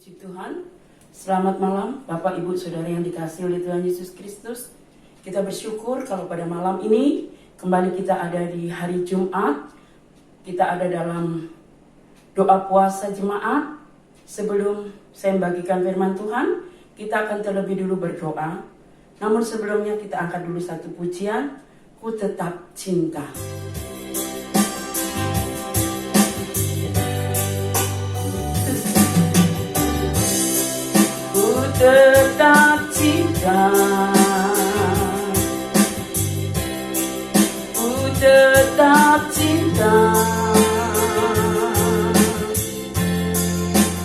Puji Tuhan, selamat malam Bapak Ibu Saudara yang dikasihi oleh Tuhan Yesus Kristus. Kita bersyukur kalau pada malam ini kembali kita ada di hari Jumat. Kita ada dalam doa puasa jemaat. Sebelum saya membagikan firman Tuhan, kita akan terlebih dulu berdoa. Namun sebelumnya kita angkat dulu satu pujian, Ku Tetap Cinta. Tetap cinta, ku tetap cinta,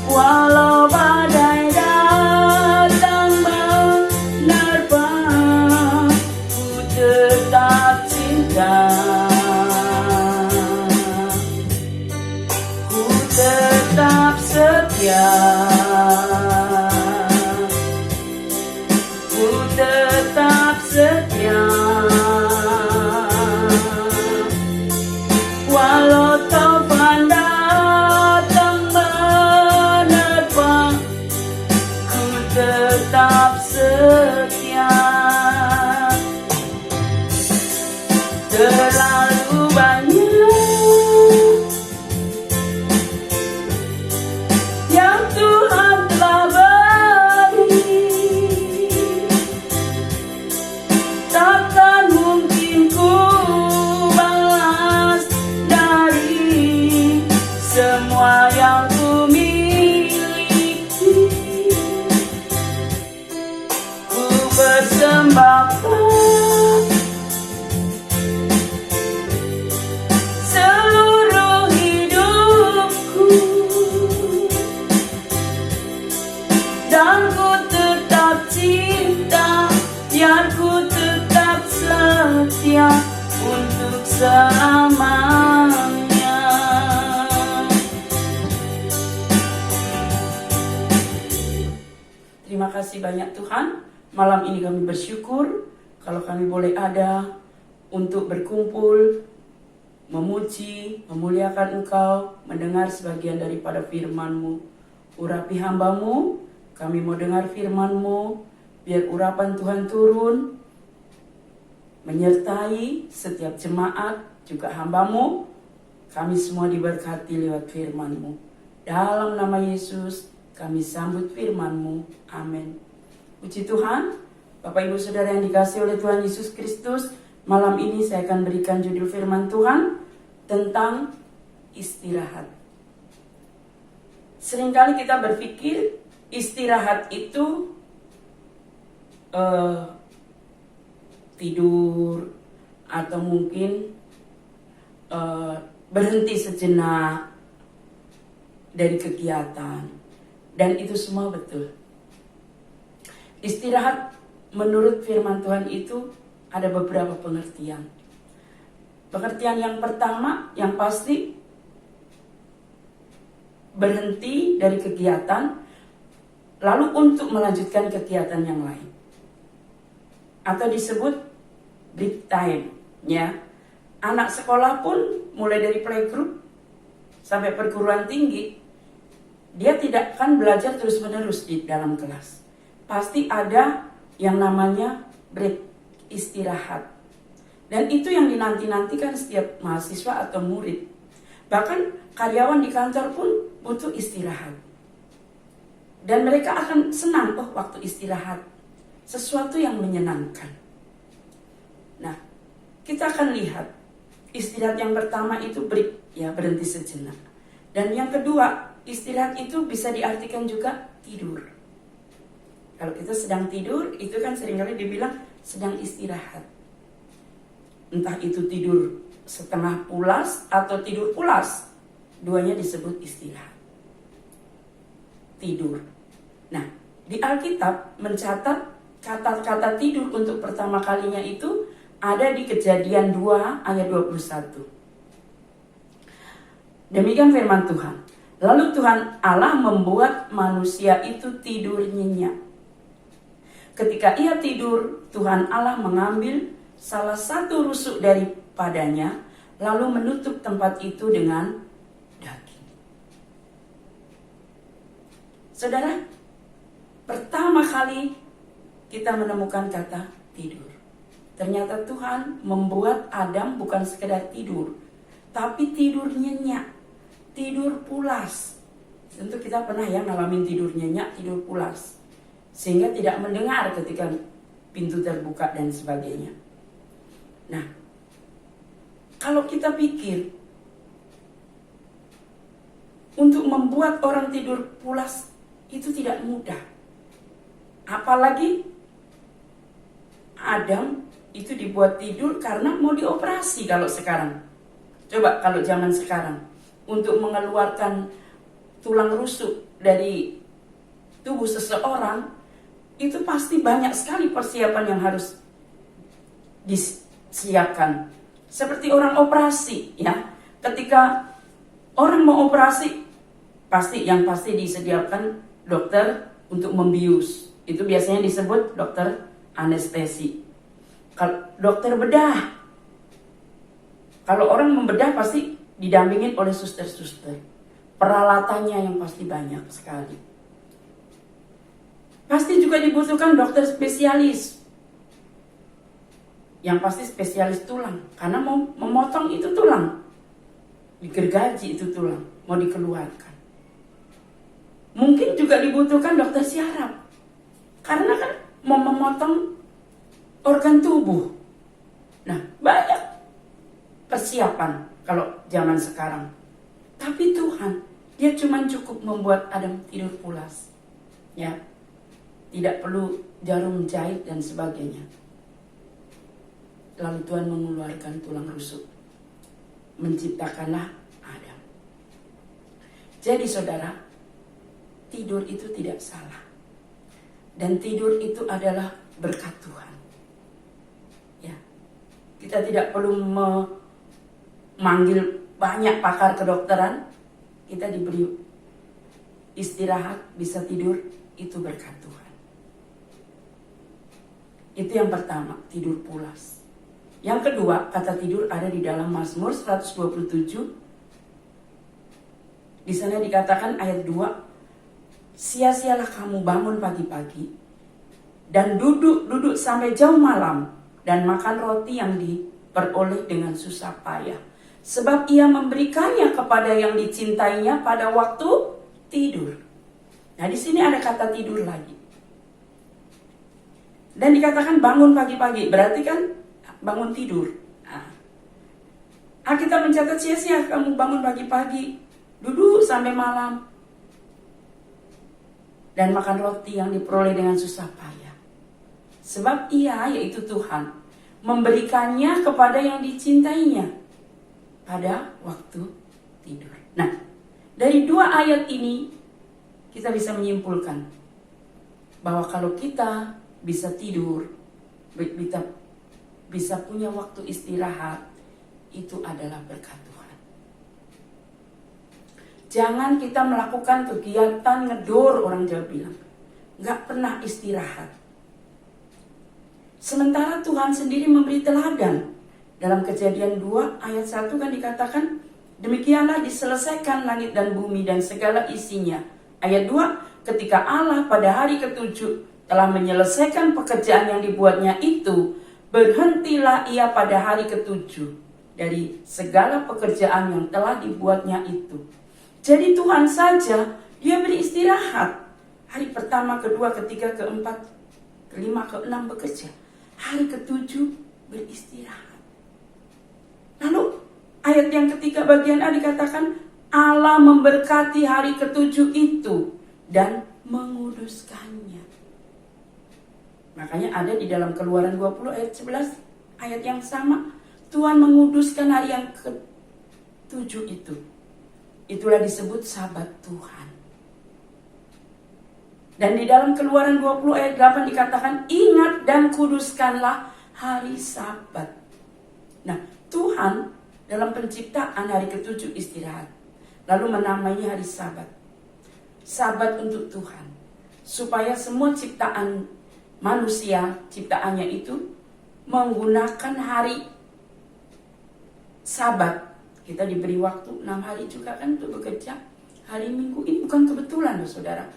walau badai datang menerpa, ku tetap cinta, ku tetap setia. Tetap setia, walau taufan datang menerpa, ku tetap setia. Terlalu banyak yang Tuhan telah beri, takkan mungkin ku balas dari semua yang ku miliki. Ku persembahkan seluruh hidupku, dan ku tetap cinta, biar ku tetap setia untuk selamanya. Terima kasih banyak Tuhan. Malam ini kami bersyukur kalau kami boleh ada untuk berkumpul, memuji, memuliakan Engkau, mendengar sebagian daripada firman-Mu. Urapi hamba-Mu, kami mau dengar firman-Mu, biar urapan Tuhan turun, menyertai setiap jemaat, juga hamba-Mu. Kami semua diberkati lewat firman-Mu. Dalam nama Yesus, kami sambut firman-Mu. Amin. Puji Tuhan, Bapak Ibu Saudara yang dikasihi oleh Tuhan Yesus Kristus, malam ini saya akan berikan judul firman Tuhan tentang istirahat. Seringkali kita berpikir istirahat itu tidur atau mungkin berhenti sejenak dari kegiatan, dan itu semua betul. Istirahat menurut firman Tuhan itu ada beberapa pengertian. Pengertian yang pertama yang pasti berhenti dari kegiatan lalu untuk melanjutkan kegiatan yang lain, atau disebut break time, ya. Anak sekolah pun mulai dari playgroup sampai perguruan tinggi, dia tidak akan belajar terus-menerus di dalam kelas. Pasti ada yang namanya break, istirahat. Dan itu yang dinanti-nantikan setiap mahasiswa atau murid. Bahkan karyawan di kantor pun butuh istirahat. Dan mereka akan senang, waktu istirahat sesuatu yang menyenangkan. Nah, kita akan lihat istirahat yang pertama itu break, ya, berhenti sejenak. Dan yang kedua, istirahat itu bisa diartikan juga tidur. Kalau kita sedang tidur, itu kan seringkali dibilang sedang istirahat. Entah itu tidur setengah pulas atau tidur pulas, duanya disebut istirahat. Tidur. Nah, di Alkitab mencatat kata-kata tidur untuk pertama kalinya itu ada di Kejadian 2 ayat 21. Demikian firman Tuhan. Lalu Tuhan Allah membuat manusia itu tidur nyenyak. Ketika ia tidur, Tuhan Allah mengambil salah satu rusuk daripadanya, lalu menutup tempat itu dengan daging. Saudara, pertama kali kita menemukan kata tidur. Ternyata Tuhan membuat Adam bukan sekedar tidur, tapi tidur nyenyak, tidur pulas. Tentu kita pernah ya ngalamin tidur nyenyak, tidur pulas. Sehingga tidak mendengar ketika pintu terbuka dan sebagainya. Nah, kalau kita pikir untuk membuat orang tidur pulas itu tidak mudah. Apalagi Adam itu dibuat tidur karena mau dioperasi kalau sekarang. Coba kalau zaman sekarang untuk mengeluarkan tulang rusuk dari tubuh seseorang itu pasti banyak sekali persiapan yang harus disiapkan. Seperti orang operasi ya. Ketika orang mau operasi pasti disediakan dokter untuk membius. Itu biasanya disebut dokter anestesi. Kalau dokter bedah, kalau orang membedah pasti didampingin oleh suster-suster. Peralatannya yang pasti banyak sekali. Pasti juga dibutuhkan dokter spesialis. Yang pasti spesialis tulang, karena mau memotong itu tulang, digergaji itu tulang, mau dikeluarkan. Mungkin juga dibutuhkan dokter syaraf, karena kan mau memotong organ tubuh. Nah, banyak persiapan kalau zaman sekarang. Tapi Tuhan, dia cuma cukup membuat Adam tidur pulas. Ya, tidak perlu jarum jahit dan sebagainya. Lalu Tuhan mengeluarkan tulang rusuk. Menciptakanlah Adam. Jadi saudara, tidur itu tidak salah. Dan tidur itu adalah berkat Tuhan. Ya, kita tidak perlu memanggil banyak pakar kedokteran. Kita diberi istirahat, bisa tidur, itu berkat Tuhan. Itu yang pertama, tidur pulas. Yang kedua, kata tidur ada di dalam Mazmur 127. Di sana dikatakan ayat 2, sia-sialah kamu bangun pagi-pagi dan duduk sampai jauh malam dan makan roti yang diperoleh dengan susah payah. Sebab ia memberikannya kepada yang dicintainya pada waktu tidur. Nah, di sini ada kata tidur lagi. Dan dikatakan bangun pagi-pagi, berarti kan bangun tidur. Nah, kita mencatat sia-sia kamu bangun pagi-pagi, duduk sampai malam, dan makan roti yang diperoleh dengan susah payah. Sebab ia, yaitu Tuhan, memberikannya kepada yang dicintainya pada waktu tidur. Nah, dari dua ayat ini kita bisa menyimpulkan bahwa kalau kita bisa tidur, kita bisa punya waktu istirahat, itu adalah berkat Tuhan. Jangan kita melakukan kegiatan ngedor, orang Jawa bilang, gak pernah istirahat. Sementara Tuhan sendiri memberi teladan. Dalam Kejadian 2 ayat 1 kan dikatakan, demikianlah diselesaikan langit dan bumi dan segala isinya. Ayat 2, ketika Allah pada hari ketujuh telah menyelesaikan pekerjaan yang dibuatnya itu, berhentilah ia pada hari ketujuh dari segala pekerjaan yang telah dibuatnya itu. Jadi Tuhan saja, dia beri istirahat. Hari pertama, kedua, ketiga, keempat, kelima, keenam bekerja. Hari ketujuh beristirahat. Lalu ayat yang ketiga bagian A dikatakan Allah memberkati hari ketujuh itu dan menguduskannya. Makanya ada di dalam Keluaran 20 ayat 11 ayat yang sama. Tuhan menguduskan hari yang ketujuh itu. Itulah disebut Sabat Tuhan. Dan di dalam Keluaran 20 ayat 8 dikatakan ingat dan kuduskanlah hari Sabat. Nah, Tuhan dalam penciptaan hari ketujuh istirahat. Lalu menamainya hari Sabat. Sabat untuk Tuhan. Supaya semua ciptaan manusia, ciptaannya itu menggunakan hari Sabat. Kita diberi waktu 6 hari juga kan untuk bekerja. Hari Minggu ini bukan kebetulan loh saudara.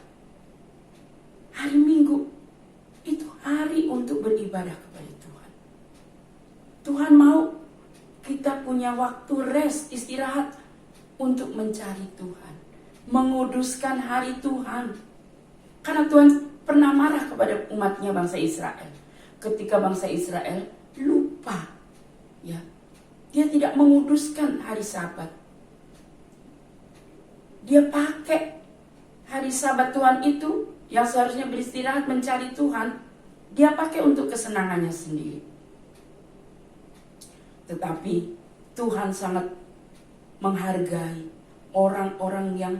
Hari Minggu itu hari untuk beribadah kepada Tuhan. Tuhan mau kita punya waktu rest, istirahat untuk mencari Tuhan, menguduskan hari Tuhan. Karena Tuhan pernah marah kepada umatnya bangsa Israel. Ketika bangsa Israel lupa, ya, dia tidak menguduskan hari Sabat. Dia pakai hari Sabat Tuhan itu yang seharusnya beristirahat mencari Tuhan, dia pakai untuk kesenangannya sendiri. Tetapi Tuhan sangat menghargai orang-orang yang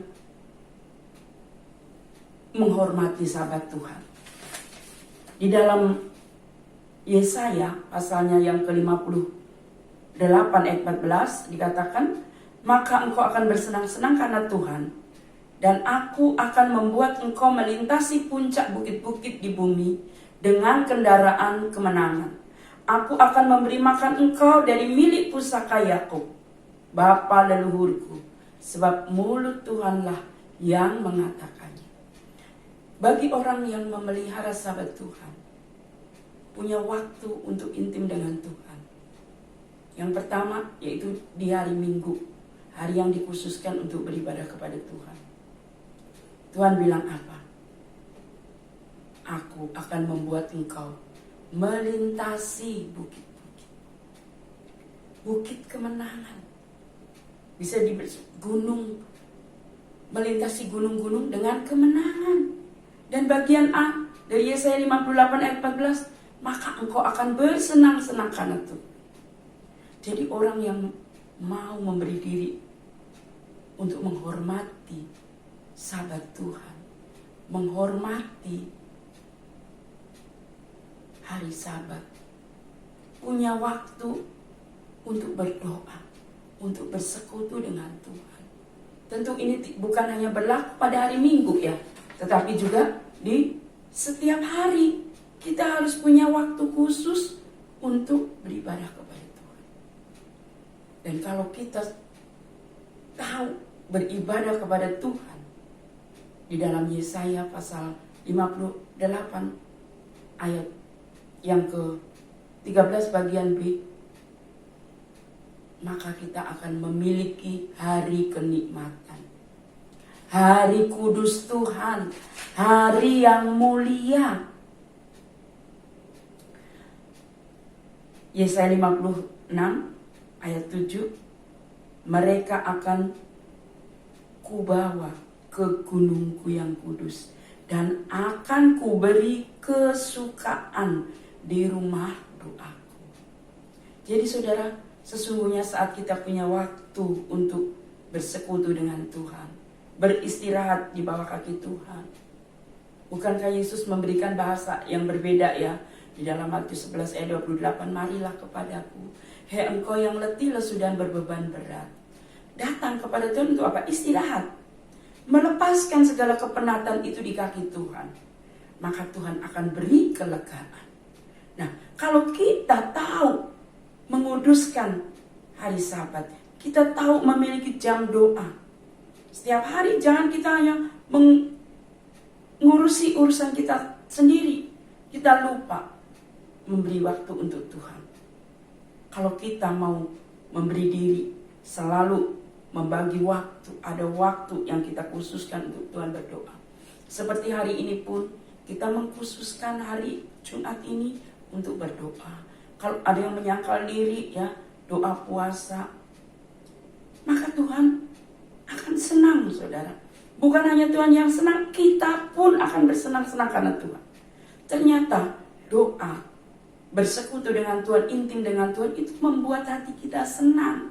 menghormati Sabat Tuhan. Di dalam Yesaya pasalnya yang ke-58 ayat 14 dikatakan, maka engkau akan bersenang-senang karena Tuhan, dan aku akan membuat engkau melintasi puncak bukit-bukit di bumi dengan kendaraan kemenangan. Aku akan memberi makan engkau dari milik pusaka Yakub, bapa leluhurku, sebab mulut Tuhanlah yang mengatakannya. Bagi orang yang memelihara Sabat Tuhan, punya waktu untuk intim dengan Tuhan. Yang pertama yaitu di hari Minggu, hari yang dikhususkan untuk beribadah kepada Tuhan. Tuhan bilang apa? Aku akan membuat engkau melintasi bukit-bukit. Bukit kemenangan. Bisa di gunung, melintasi gunung-gunung dengan kemenangan. Dan bagian A dari Yesaya 58 ayat 14, maka engkau akan bersenang-senang karena itu. Jadi orang yang mau memberi diri untuk menghormati Sabat Tuhan, menghormati hari Sabat, punya waktu untuk berdoa, untuk bersekutu dengan Tuhan. Tentu ini bukan hanya berlaku pada hari Minggu ya, tetapi juga di setiap hari kita harus punya waktu khusus untuk beribadah kepada Tuhan. Dan kalau kita tahu beribadah kepada Tuhan, di dalam Yesaya pasal 58 ayat yang ke-13 bagian B, maka kita akan memiliki hari kenikmatan, hari kudus Tuhan, hari yang mulia. Yesaya 56 ayat 7, mereka akan kubawa ke gunungku yang kudus, dan akan kuberi kesukaan di rumah doaku. Jadi saudara, sesungguhnya saat kita punya waktu untuk bersekutu dengan Tuhan, beristirahat di bawah kaki Tuhan. Bukankah Yesus memberikan bahasa yang berbeda ya? Di dalam Matius 11 ayat 28, marilah kepadaku, hei engkau yang letih, lesu dan berbeban berat. Datang kepada Tuhan untuk apa? Istirahat. Melepaskan segala kepenatan itu di kaki Tuhan. Maka Tuhan akan beri kelegaan. Nah, kalau kita tahu menguduskan hari Sabat, kita tahu memiliki jam doa. Setiap hari jangan kita hanya mengurusi urusan kita sendiri. Kita lupa memberi waktu untuk Tuhan. Kalau kita mau memberi diri, selalu membagi waktu, ada waktu yang kita khususkan untuk Tuhan berdoa. Seperti hari ini pun, kita mengkhususkan hari Jumat ini untuk berdoa. Kalau ada yang menyangkal diri ya, doa puasa, maka Tuhan akan senang saudara. Bukan hanya Tuhan yang senang, kita pun akan bersenang-senang karena Tuhan. Ternyata doa, bersekutu dengan Tuhan, intim dengan Tuhan, itu membuat hati kita senang.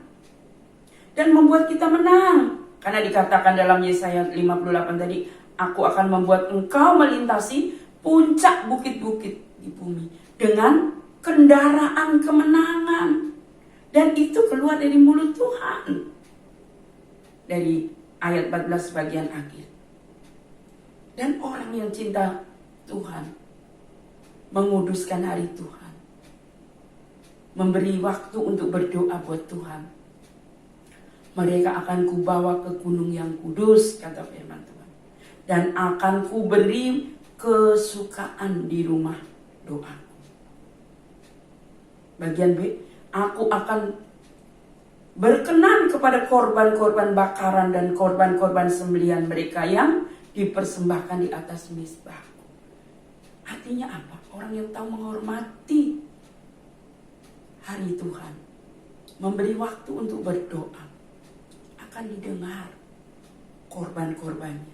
Dan membuat kita menang. Karena dikatakan dalam Yesaya 58 tadi, aku akan membuat engkau melintasi puncak bukit-bukit di bumi dengan kendaraan kemenangan. Dan itu keluar dari mulut Tuhan. Dari ayat 14 bagian akhir. Dan orang yang cinta Tuhan, menguduskan hari Tuhan, memberi waktu untuk berdoa buat Tuhan, mereka akan kubawa ke gunung yang kudus, kata firman Tuhan, dan akan kuberi kesukaan di rumah doaku. Bagian B, aku akan berkenan kepada korban-korban bakaran dan korban-korban sembelihan mereka yang dipersembahkan di atas mezbahku. Artinya apa? Orang yang tahu menghormati hari Tuhan, memberi waktu untuk berdoa, akan didengar korban-korbannya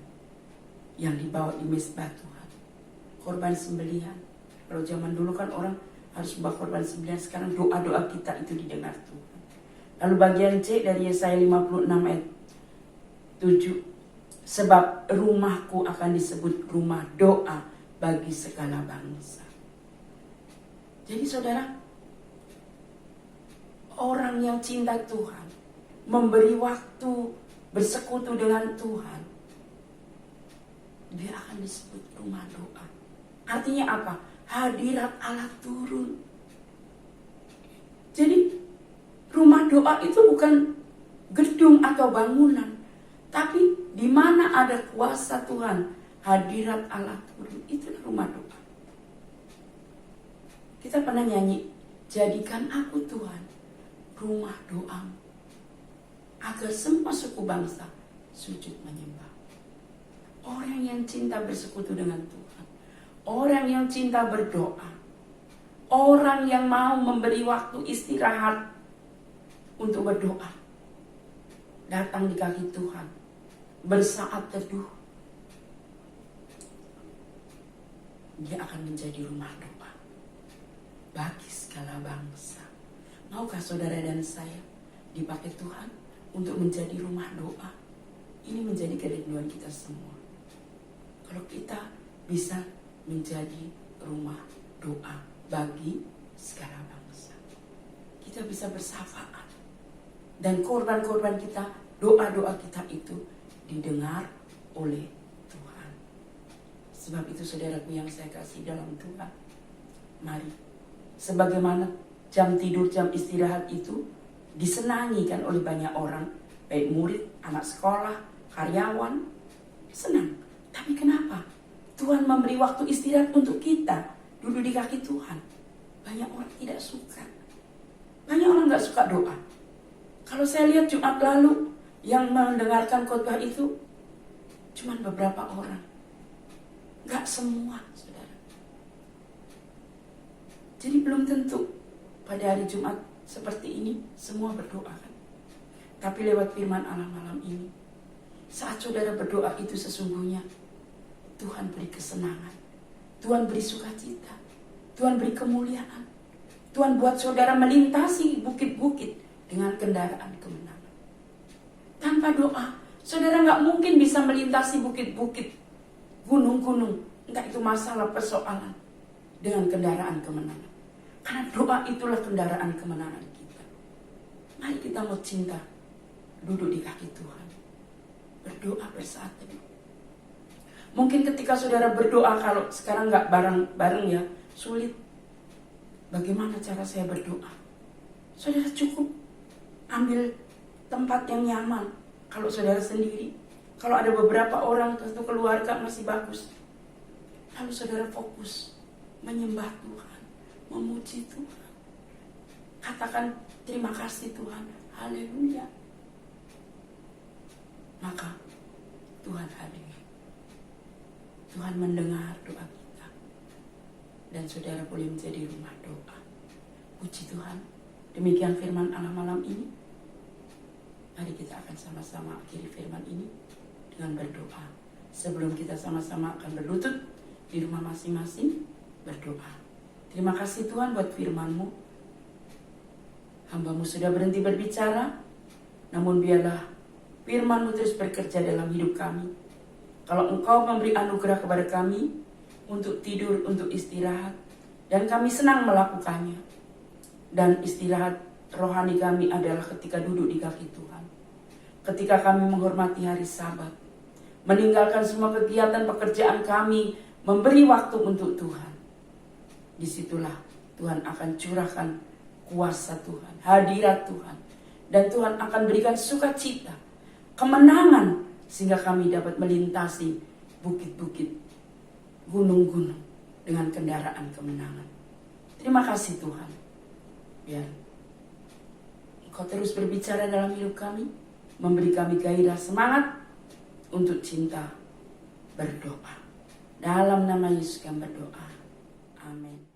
yang dibawa di mezbah Tuhan. Korban sembelihan. Kalau zaman dulu kan orang harus membawa korban sembelihan, sekarang doa-doa kita itu didengar Tuhan. Lalu bagian C dari Yesaya 56 ayat 7. Sebab rumahku akan disebut rumah doa bagi segala bangsa. Jadi saudara, orang yang cinta Tuhan, memberi waktu bersekutu dengan Tuhan, dia akan disebut rumah doa. Artinya apa? Hadirat Allah turun. Jadi rumah doa itu bukan gedung atau bangunan, tapi di mana ada kuasa Tuhan, hadirat Allah turun. Itulah rumah doa. Kita pernah nyanyi, jadikan aku Tuhan rumah doamu, agar semua suku bangsa sujud menyembah. Orang yang cinta bersekutu dengan Tuhan, orang yang cinta berdoa, orang yang mau memberi waktu istirahat untuk berdoa, datang di kaki Tuhan, bersaat teduh, dia akan menjadi rumah doa bagi segala bangsa. Maukah saudara dan saya dipakai Tuhan untuk menjadi rumah doa? Ini menjadi kerinduan kita semua. Kalau kita bisa menjadi rumah doa bagi segala bangsa, kita bisa bersafaat. Dan korban-korban kita, doa-doa kita itu didengar oleh Tuhan. Sebab itu saudaraku yang saya kasih dalam Tuhan, mari, sebagaimana jam tidur, jam istirahat itu disenangi kan oleh banyak orang, baik murid, anak sekolah, karyawan, senang. Tapi kenapa Tuhan memberi waktu istirahat untuk kita duduk di kaki Tuhan? Banyak orang tidak suka. Banyak orang gak suka doa. Kalau saya lihat Jumat lalu yang mendengarkan khotbah itu cuma beberapa orang. Gak semua, saudara. Jadi belum tentu pada hari Jumat seperti ini semua berdoa kan. Tapi lewat firman Allah malam ini, saat saudara berdoa itu sesungguhnya Tuhan beri kesenangan, Tuhan beri sukacita, Tuhan beri kemuliaan. Tuhan buat saudara melintasi bukit-bukit dengan kendaraan kemenangan. Tanpa doa, saudara gak mungkin bisa melintasi bukit-bukit, gunung-gunung. Entah itu masalah persoalan dengan kendaraan kemenangan. Karena doa itulah kendaraan kemenangan kita. Mari kita mau cinta, duduk di kaki Tuhan, berdoa bersaat teduh. Mungkin ketika saudara berdoa, kalau sekarang gak bareng-bareng ya, sulit. Bagaimana cara saya berdoa? Saudara cukup ambil tempat yang nyaman. Kalau saudara sendiri, kalau ada beberapa orang, satu keluarga masih bagus. Lalu saudara fokus menyembah Tuhan, memuji Tuhan. Katakan terima kasih Tuhan, haleluya. Maka Tuhan hadir. Tuhan mendengar doa kita. Dan saudara boleh menjadi rumah doa. Puji Tuhan. Demikian firman Allah malam ini. Mari kita akan sama-sama akhiri firman ini dengan berdoa. Sebelum kita sama-sama akan berlutut di rumah masing-masing, berdoa. Terima kasih Tuhan buat firman-Mu. Hamba-Mu sudah berhenti berbicara, namun biarlah firman-Mu terus bekerja dalam hidup kami. Kalau Engkau memberi anugerah kepada kami untuk tidur, untuk istirahat, dan kami senang melakukannya. Dan istirahat rohani kami adalah ketika duduk di kaki Tuhan. Ketika kami menghormati hari Sabat, meninggalkan semua kegiatan pekerjaan kami, memberi waktu untuk Tuhan. Disitulah Tuhan akan curahkan kuasa Tuhan, hadirat Tuhan. Dan Tuhan akan berikan sukacita, kemenangan, sehingga kami dapat melintasi bukit-bukit gunung-gunung dengan kendaraan kemenangan. Terima kasih Tuhan. Biar Engkau terus berbicara dalam hidup kami, memberi kami gairah semangat untuk cinta berdoa. Dalam nama Yesus kami berdoa. Amin.